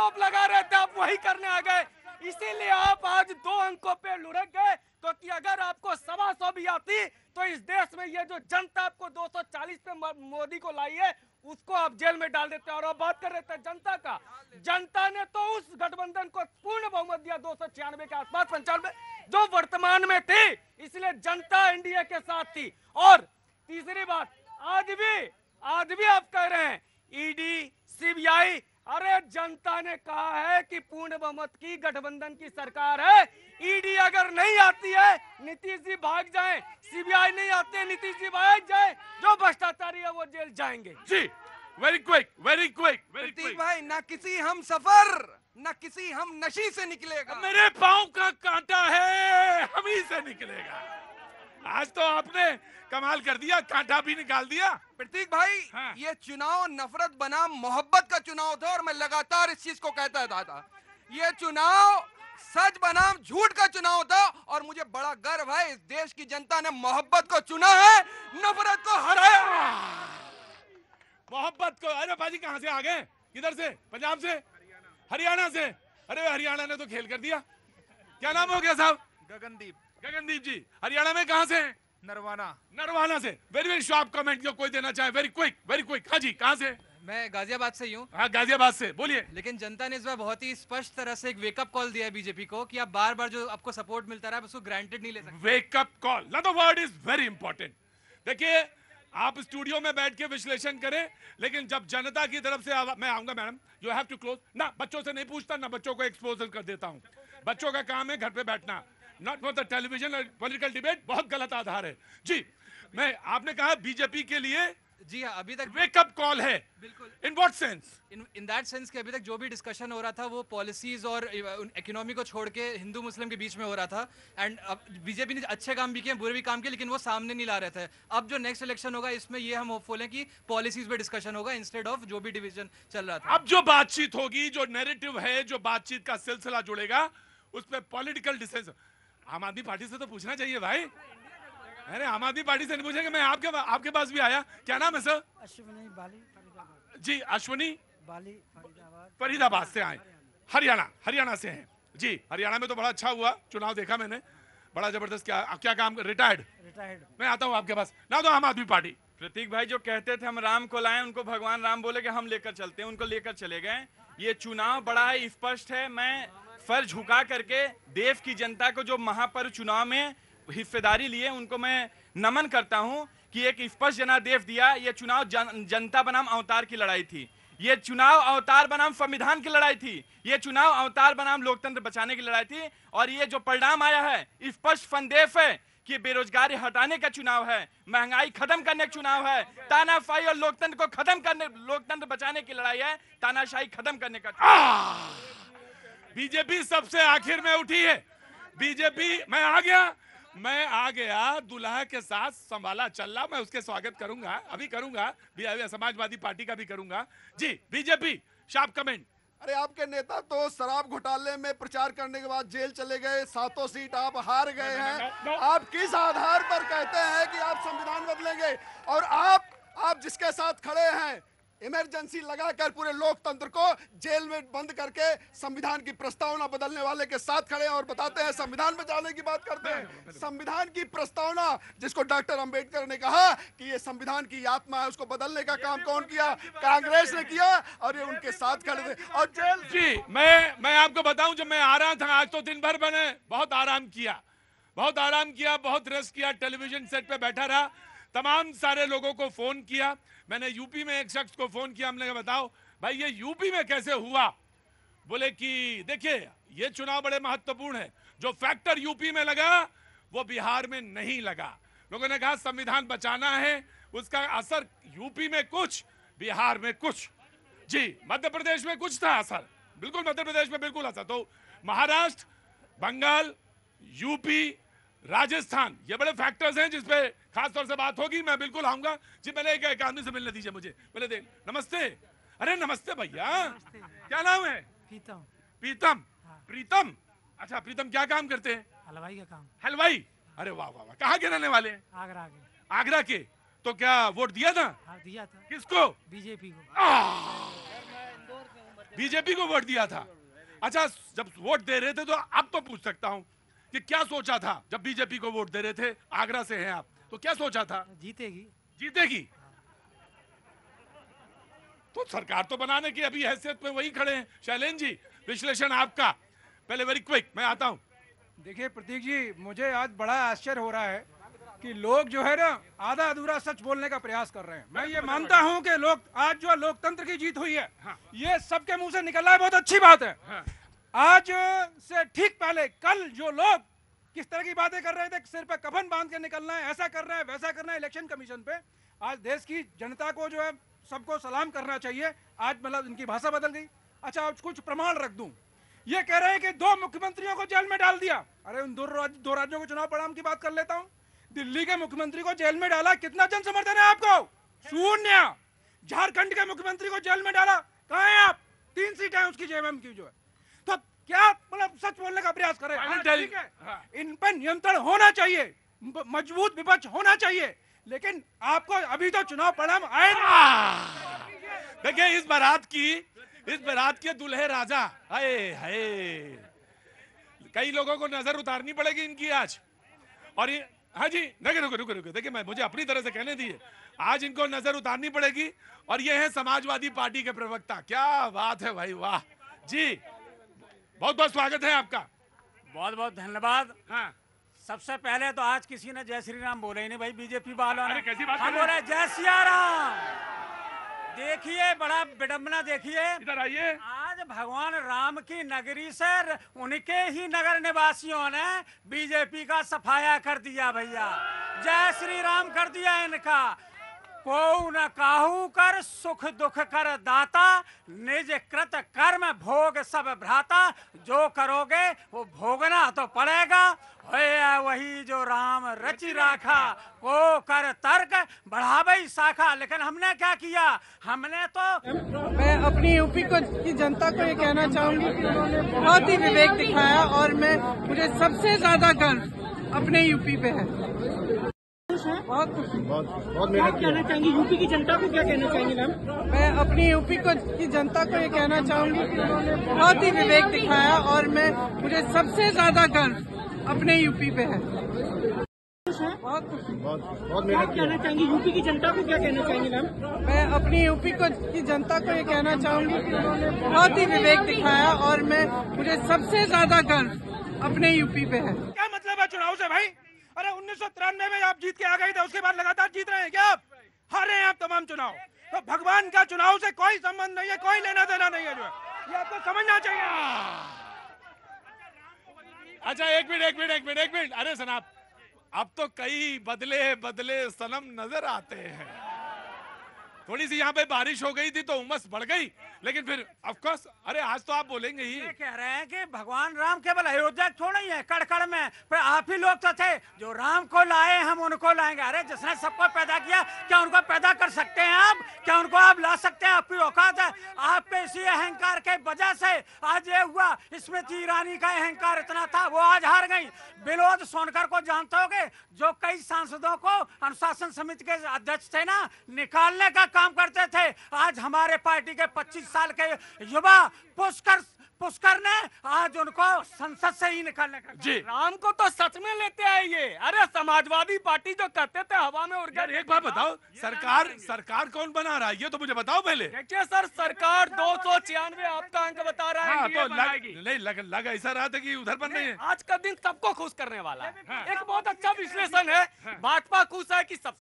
आरोप लगा रहे थे आप वही करने आ गए, इसीलिए आप आज 2 अंकों पे लुढ़क गए। क्योंकि अगर आपको 125 भी आती तो इस देश में ये जो जनता आपको 240 पे मोदी को लाई है उसको आप जेल में डाल देते। और आप बात कर रहे थे जनता का, जनता ने तो उस गठबंधन को पूर्ण बहुमत दिया 296 के आसपास, 95 जो वर्तमान में थी, इसलिए जनता एनडीए के साथ थी। और तीसरी बात, आज भी आप कह रहे हैं ईडी सीबीआई, अरे जनता ने कहा है कि पूर्ण बहुमत की गठबंधन की सरकार है, ईडी अगर नहीं आती है नीतीश जी भाग जाएं, सीबीआई नहीं आती है नीतीश जी भाग जाएं, जो भ्रष्टाचारी है वो जेल जाएंगे। जी वेरी क्विक प्रतीक भाई, ना किसी हम सफर ना किसी हम नशी से निकलेगा। मेरे पांव का कांटा है हम ही से निकलेगा। आज तो आपने कमाल कर दिया, कांटा भी निकाल दिया। प्रतीक भाई, हाँ। ये चुनाव नफरत बनाम मोहब्बत का चुनाव था और मैं लगातार इस चीज को कहता था। ये चुनाव सच बनाम झूठ का चुनाव था और मुझे बड़ा गर्व है इस देश की जनता ने मोहब्बत को चुना है, नफरत को हराया। मोहब्बत को, अरे बाजी कहां से आ गए? किधर से? पंजाब से? हरियाणा से? अरे हरियाणा ने तो खेल कर दिया। क्या नाम हो गया साहब? गगनदीप जी। हरियाणा में कहां से? नरवाना से। वेरी शार्प कमेंट जो कोई देना चाहे, वेरी क्विक। हाँ जी, कहां से? मैं गाजियाबाद से ही हूँ। हाँ, गाजियाबाद से, बोलिए। लेकिन जनता ने इस बार बहुत ही स्पष्ट तरह से एक वेकअप कॉल दिया है बीजेपी को कि आप बार-बार जो आपको सपोर्ट मिलता रहा है उसको ग्रांटेड नहीं ले सकते। Wake up call, the word is very important. देखिए, आप स्टूडियो में बैठ के विश्लेषण करें, लेकिन जब जनता की तरफ से मैं आऊंगा madam, you have to close ना। बच्चों से नहीं पूछता ना, बच्चों को एक्सपोजर कर देता हूं। बच्चों का काम है घर पे बैठना, not for the television political debate. बहुत गलत आधार है जी। आपने कहा बीजेपी के लिए जी हाँ, अभी तक वेकअप कॉल है। बिल्कुल। In what sense? In that sense कि अभी तक जो भी डिस्कशन हो रहा था वो पॉलिसीज और इकोनॉमी को छोड़ के हिंदू मुस्लिम के बीच में हो रहा था। एंड अब बीजेपी ने अच्छे काम भी किए, बुरे भी काम किए, लेकिन वो सामने नहीं ला रहे थे। अब जो नेक्स्ट इलेक्शन होगा इसमें ये हम होपफुल हैं कि पॉलिसीज पे डिस्कशन होगा इंस्टेड ऑफ जो भी डिवीजन चल रहा था। अब जो बातचीत होगी, जो नैरेटिव है, जो बातचीत का सिलसिला जुड़ेगा, उस पर पॉलिटिकल डिसेंस। आम आदमी पार्टी से तो पूछना चाहिए भाई। अरे आम आदमी पार्टी से नहीं पूछेंगे। मैं आपके पास भी आया। क्या नाम है सर? अश्विनी बाली, फरीदाबाद। जी, अश्विनी बाली, फरीदाबाद। फरीदाबाद से आए। हरियाणा से हैं जी। हरियाणा में तो बड़ा अच्छा हुआ चुनाव, देखा मैंने, बड़ा जबरदस्त। क्या काम? रिटायर्ड। मैं आता हूँ आपके पास ना। तो आम आदमी पार्टी, प्रतीक भाई जो कहते थे हम राम को लाएं, उनको भगवान राम बोले कि हम लेकर चलते हैं, उनको लेकर चले गए। ये चुनाव बड़ा ही स्पष्ट है। मैं फर्ज झुका करके देश की जनता को जो महापर्व चुनाव में हिस्सेदारी लिए उनको मैं नमन करता हूं कि एक स्पष्ट जनादेश दिया। ये चुनाव जनता बनाम अवतार की लड़ाई थी। ये चुनाव अवतार बनाम संविधान की लड़ाई थी। ये चुनाव अवतार बनाम लोकतंत्र बचाने की लड़ाई थी। और ये जो परिणाम आया है स्पष्ट संदेश है कि बेरोजगारी हटाने का चुनाव है, महंगाई खत्म करने का चुनाव है, तानाशाही और लोकतंत्र को खत्म करने, लोकतंत्र बचाने की लड़ाई है, तानाशाही खत्म करने का। बीजेपी सबसे आखिर में उठी है। बीजेपी, मैं आ गया दुल्हा के साथ संभाला चल्ला। मैं उसके स्वागत करूंगा, अभी करूंगा, समाजवादी पार्टी का भी करूंगा जी। BJP sharp comment. अरे आपके नेता तो शराब घोटाले में प्रचार करने के बाद जेल चले गए, 7 सीट आप हार गए हैं। आप किस आधार पर कहते हैं कि आप संविधान बदलेंगे? और आप जिसके साथ खड़े हैं, इमरजेंसी लगाकर पूरे लोकतंत्र को जेल में बंद करके संविधान की प्रस्तावना बदलने वाले के साथ खड़े हैं और बताते हैं संविधान बचाने की बात करते हैं। संविधान की प्रस्तावना जिसको डॉक्टर अंबेडकर ने कहा कि ये संविधान की आत्मा है, उसको बदलने का काम कौन किया? कांग्रेस ने किया और ये उनके साथ खड़े थे और जेल। जी, मैं आपको बताऊं, जब मैं आ रहा था आज तो दिन भर मैंने बहुत आराम किया, बहुत रेस्ट किया, टेलीविजन सेट पे बैठा रहा, तमाम सारे लोगों को फोन किया। मैंने यूपी में एक शख्स को फोन किया, हमने कहा बताओ भाई ये यूपी में कैसे हुआ? बोले कि देखिए ये चुनाव बड़े महत्वपूर्ण है, जो फैक्टर यूपी में लगा वो बिहार में नहीं लगा। लोगों ने कहा संविधान बचाना है, उसका असर यूपी में कुछ, बिहार में कुछ। जी, मध्य प्रदेश में कुछ था असर, बिल्कुल मध्य प्रदेश में बिल्कुल असर। तो महाराष्ट्र, बंगाल, यूपी, राजस्थान, ये बड़े फैक्टर्स हैं जिसपे खास तौर से बात होगी। मैं बिल्कुल आऊंगा जी। मैंने एक आदमी से मिलने दीजिए मुझे। मैंने देख, नमस्ते। अरे नमस्ते भैया, क्या नाम है? प्रीतम। अच्छा प्रीतम, क्या काम करते हैं? हलवाई का काम। हलवाई? अरे वाह वाह वाह। कहाँ के रहने वाले हैं? आगरा के। तो क्या वोट दिया था? हाँ, दिया था। किसको? बीजेपी को। बीजेपी को वोट दिया था। अच्छा, जब वोट दे रहे थे तो अब तो पूछ सकता हूं कि क्या सोचा था जब बीजेपी को वोट दे रहे थे? आगरा से हैं आप, तो क्या सोचा था? जीतेगी। जीतेगी। तो सरकार तो बनाने की अभी हैसियत में वही खड़े हैं। शैलेंद्र जी, विश्लेषण आपका पहले, वेरी क्विक, मैं आता हूं। देखिए प्रतीक जी, मुझे आज बड़ा आश्चर्य हो रहा है कि लोग जो है ना आधा अधूरा सच बोलने का प्रयास कर रहे हैं। मैं ये मानता हूं कि लोग आज जो लोकतंत्र की जीत हुई है, ये सबके मुंह से निकल रहा है, बहुत अच्छी बात है। आज से ठीक पहले कल जो लोग किस तरह की बातें कर रहे थे, सिर पे कफन बांध के निकलना है, ऐसा करना है, वैसा करना है इलेक्शन कमीशन पे, आज देश की जनता को जो है सबको सलाम करना चाहिए। आज मतलब इनकी भाषा बदल गई। अच्छा, आज कुछ प्रमाण रख दूं। ये कह रहे हैं कि 2 मुख्यमंत्रियों को जेल में डाल दिया। अरे उन दो राज्यों के चुनाव परिणाम की बात कर लेता हूं। दिल्ली के मुख्यमंत्री को जेल में डाला, कितना जन समर्थन है आपको? शून्य। झारखंड के मुख्यमंत्री को जेल में डाला, कहां हैं आप? 3 सीटें हैं उसकी जेएमएम की जो है। तो क्या मतलब सच बोलने का प्रयास करें? ठीक है, इन पर नियंत्रण होना चाहिए, मजबूत विपक्ष होना चाहिए, लेकिन आपको अभी तो चुनाव परिणाम आए नहीं। देखिए, इस बारात के दूल्हे राजा, हाय हाय, कई लोगों को नजर उतारनी पड़ेगी इनकी आज। और ये, हाँ जी, रुको, देखिए मुझे अपनी तरह से कहने दीजिए, आज इनको नजर उतारनी पड़ेगी। और ये है समाजवादी पार्टी के प्रवक्ता। क्या बात है भाई, वाह जी, बहुत बहुत स्वागत है आपका। बहुत बहुत धन्यवाद। हाँ, सबसे पहले तो आज किसी ने जय श्री राम बोले ही नहीं भाई, बीजेपी वालों ने। कैसी बात हम कर रहे बोले जय सिया राम। देखिए, बड़ा विडंबना देखिए, इधर आइए। आज भगवान राम की नगरी से उनके ही नगर निवासियों ने बीजेपी का सफाया कर दिया भैया, जय श्री राम कर दिया इनका। को न काहू कर सुख दुख कर दाता, निज कृत कर्म भोग सब भ्राता, जो करोगे वो भोगना तो पड़ेगा, होया वही जो राम रचि राखा, को कर तर्क बढ़ावे शाखा। लेकिन हमने क्या किया, हमने तो मैं अपनी यूपी की जनता को ये कहना चाहूंगी कि उन्होंने बहुत ही विवेक दिखाया और मुझे सबसे ज्यादा गर्व अपने यूपी पे है। बहुत क्या कहना चाहेंगी यूपी की जनता को, क्या कहना चाहेंगी मैम? मैं अपनी यूपी की जनता को ये कहना चाहूंगी कि उन्होंने बहुत ही विवेक दिखाया और मुझे सबसे ज्यादा गर्व अपने यूपी पे है। बहुत क्या कहना चाहेंगी यूपी की जनता को, क्या कहना चाहेंगी मैम? मैं अपनी यूपी की जनता को ये कहना चाहूंगी कि उन्होंने बहुत ही विवेक दिखाया और मुझे सबसे ज्यादा गर्व अपने यूपी पे है। क्या मतलब है चुनाव से भाई? अरे 1993 में आप जीत के आ गए थे, उसके बाद लगातार जीत रहे हैं क्या आप? हारे हैं आप तमाम चुनाव। तो भगवान का चुनाव से कोई संबंध नहीं है, कोई लेना देना नहीं है जो है, ये आपको समझना चाहिए। अच्छा, एक मिनट, अरे सनाब, अब तो कई बदले सनम नजर आते हैं। थोड़ी सी यहाँ पे बारिश हो गई थी तो उमस बढ़ गई, लेकिन फिर ऑफ कोर्स, अरे आज तो आप बोलेंगे ही। ये कह रहे हैं कि भगवान राम केवल अयोध्या थोड़ा ही है, कड़कड़ में, पर आप ही लोग तो थे जो राम को लाए, हम उनको लाएंगे। अरे जिसने सबको पैदा किया, क्या उनको पैदा कर सकते हैं आप? क्या उनको आप ला सकते हैं? आपकी औकात है? आपके इसी अहंकार के वजह से आज ये हुआ। स्मृति ईरानी का अहंकार इतना था, वो आज हार गई। विनोद सोनकर को जानते होगे, जो कई सांसदों को अनुशासन समिति के अध्यक्ष थे ना, निकालने का काम करते थे। आज हमारे पार्टी के 25 साल के युवा पुष्कर ने आज उनको संसद से ही निकालने का। जी, राम को तो सच में लेते हैं ये। अरे समाजवादी पार्टी जो कहते थे हवा में उड़ गए। एक बात बताओ, सरकार कौन बना रहा है, ये तो मुझे बताओ पहले। देखिए सर, सरकार 296 आपका अंक बता रहा है। हाँ, तो लग ऐसा रहा था कि उधर बन रही है। आज का दिन सबको खुश करने वाला है। एक बहुत अच्छा विश्लेषण है। भाजपा खुश है कि सब